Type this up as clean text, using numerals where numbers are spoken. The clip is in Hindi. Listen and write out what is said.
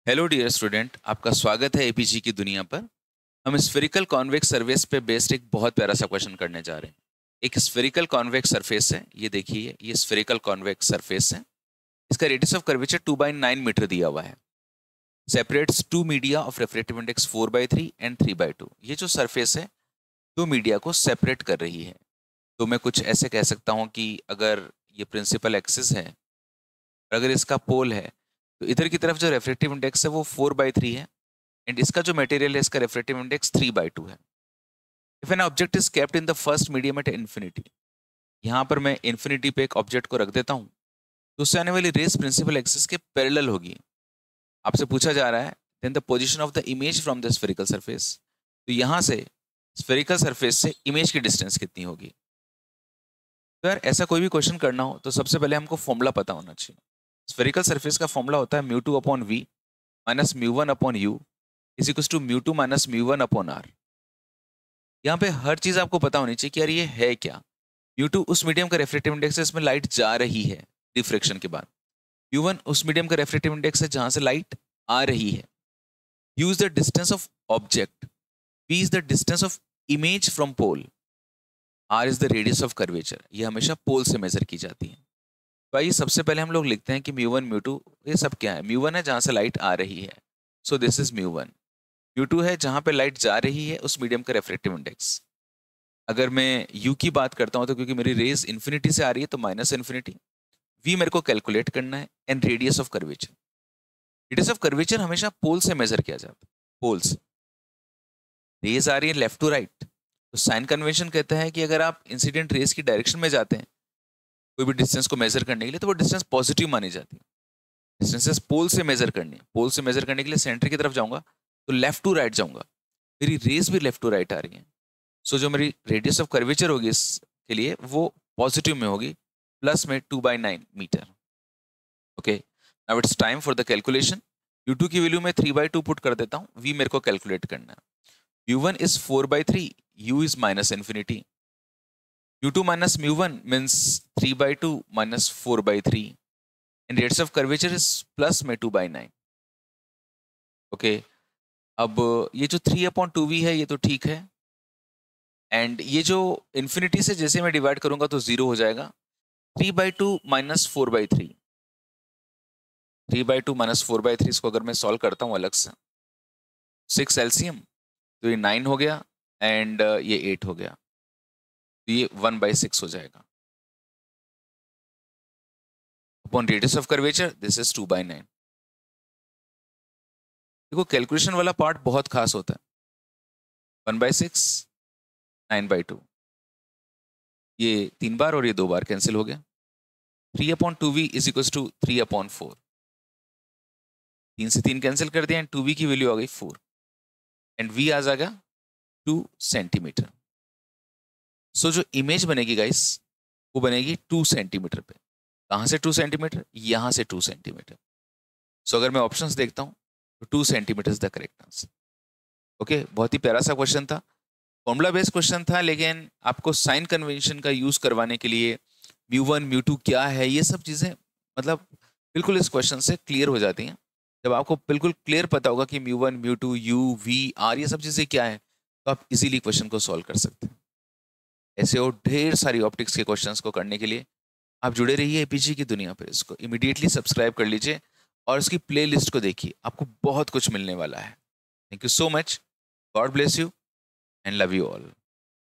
हेलो डियर स्टूडेंट, आपका स्वागत है एपीजी की दुनिया पर। हम स्फेरिकल कॉन्वेक्स सरफेस पे बेस्ड एक बहुत प्यारा सा क्वेश्चन करने जा रहे हैं। एक स्फेरिकल कॉन्वेक्स सरफेस है, ये देखिए, ये स्फेरिकल कॉन्वेक्स सरफेस है। इसका रेडियस ऑफ कर्वेचर 2/9 मीटर दिया हुआ है। Separates two media of refractive index 4/3 and 3/2। ये जो सरफेस है दो मीडिया को सेपरेट कर रही है। तो मैं कुछ ऐसे कह सकता हूँ कि अगर ये प्रिंसिपल एक्सिस है और अगर इसका पोल है तो इधर की तरफ जो रेफ्रेक्टिव इंडेक्स है वो 4/3 है एंड इसका जो मटेरियल है इसका रेफ्रेक्टिव इंडेक्स 3/2 है। If an object is kept in the first medium at infinity, यहाँ पर मैं इन्फिनिटी पे एक ऑब्जेक्ट को रख देता हूँ तो उससे आने वाली रेस प्रिंसिपल एक्सिस के पैरेलल होगी। आपसे पूछा जा रहा है then the position of the image from the spherical surface. तो यहाँ से स्फेरिकल सरफेस से इमेज की डिस्टेंस कितनी होगी। तो यार ऐसा कोई भी क्वेश्चन करना हो तो सबसे पहले हमको फॉर्मूला पता होना चाहिए। स्फेरिकल सरफेस का फॉर्मूला होता है μ2/v minus μ1/u is equal to μ2 minus μ1/r। यहाँ पे हर चीज आपको पता होनी चाहिए कि यार ये है क्या। μ2 उस मीडियम का रेफ्रेक्टिव इंडेक्स है इसमें लाइट जा रही है डिफ्रेक्शन के बाद। μ1 उस मीडियम का रेफ्रेक्टिव इंडेक्स है जहां से लाइट आ रही है। u is the distance of object, v is the distance of image from pole, r is the radius of curvature. ये हमेशा पोल से मेजर की जाती है। तो आइए सबसे पहले हम लोग लिखते हैं कि μ1 μ2 ये सब क्या है। μ1 है जहां से लाइट आ रही है, सो दिस इज μ1। μ2 है जहां पे लाइट जा रही है उस मीडियम का रेफ्रेक्टिव इंडेक्स। अगर मैं u की बात करता हूं तो क्योंकि मेरी रेज इन्फिनिटी से आ रही है तो माइनस इन्फिनिटी। v मेरे को कैलकुलेट करना है and radius of curvature. Radius of curvature हमेशा पोल से मेजर किया जाता है। पोल से रेज आ रही है लेफ्ट टू राइट, तो साइन कन्वेंशन कहता है कि अगर आप इंसिडेंट रेज की डायरेक्शन में जाते हैं कोई भी डिस्टेंस को मेजर करने के लिए तो वो डिस्टेंस पॉजिटिव मानी जाती है। डिस्टेंसेस पोल से मेजर करनी है, पोल से मेजर करने के लिए सेंटर की तरफ जाऊंगा तो लेफ्ट टू राइट जाऊंगा, मेरी रेस भी लेफ्ट टू राइट आ रही है। सो जो मेरी रेडियस ऑफ कर्वेचर होगी इसके लिए वो पॉजिटिव में होगी, प्लस में 2/9 metre. Okay, now it's time for the calculation. u2 की वैल्यू में 3/2 पुट कर देता हूँ, v मेरे को कैलकुलेट करना है। u1 is 4/3, u is minus infinity. u2 minus mu1 means 3/2 minus 4/3 and rates of curvature is plus में 2/9। ओके, अब ये जो 3/2v है ये तो ठीक है एंड ये जो इन्फिनिटी से जैसे मैं डिवाइड करूंगा तो 0 हो जाएगा। 3/2 minus 4/3, 3/2 minus 4/3 इसको अगर मैं सॉल्व करता हूँ अलग से 6 एलसीएम तो ये 9 हो गया एंड ये 8 हो गया, तो ये 1/6 हो जाएगा। Upon radius of curvature this is 2/9। देखो कैलकुलेशन वाला पार्ट बहुत खास होता है। 1/6 9/2, ये 3 बार और ये 2 बार कैंसिल हो गया। 3/2v इज इक्वल टू 3/4, 3 से 3 कैंसिल कर दिया एंड 2v की वैल्यू आ गई 4 एंड v आ जाएगा 2 सेंटीमीटर। सो जो इमेज बनेगी गाइस वो बनेगी 2 सेंटीमीटर पे। कहाँ से 2 सेंटीमीटर? यहाँ से 2 सेंटीमीटर। सो अगर मैं ऑप्शंस देखता हूँ तो 2 centimetre is the correct answer. Okay, बहुत ही प्यारा सा क्वेश्चन था, फॉर्मूला बेस्ड क्वेश्चन था, लेकिन आपको साइन कन्वेंशन का यूज करवाने के लिए μ1 μ2 क्या है ये सब चीजें मतलब बिल्कुल इस क्वेश्चन से क्लियर हो जाती हैं। जब आपको बिल्कुल क्लियर पता होगा कि μ1 μ2 u v r ये सब चीजें क्या है तो आप इजीली क्वेश्चन को सॉल्व कर सकते हैं। ऐसे और ढेर सारी ऑप्टिक्स के क्वेश्चंस को करने के लिए आप जुड़े रहिए एपीजी की दुनिया पर। इसको इमीडिएटली सब्सक्राइब कर लीजिए और इसकी प्लेलिस्ट को देखिए, आपको बहुत कुछ मिलने वाला है। Thank you so much, God bless you and love you all.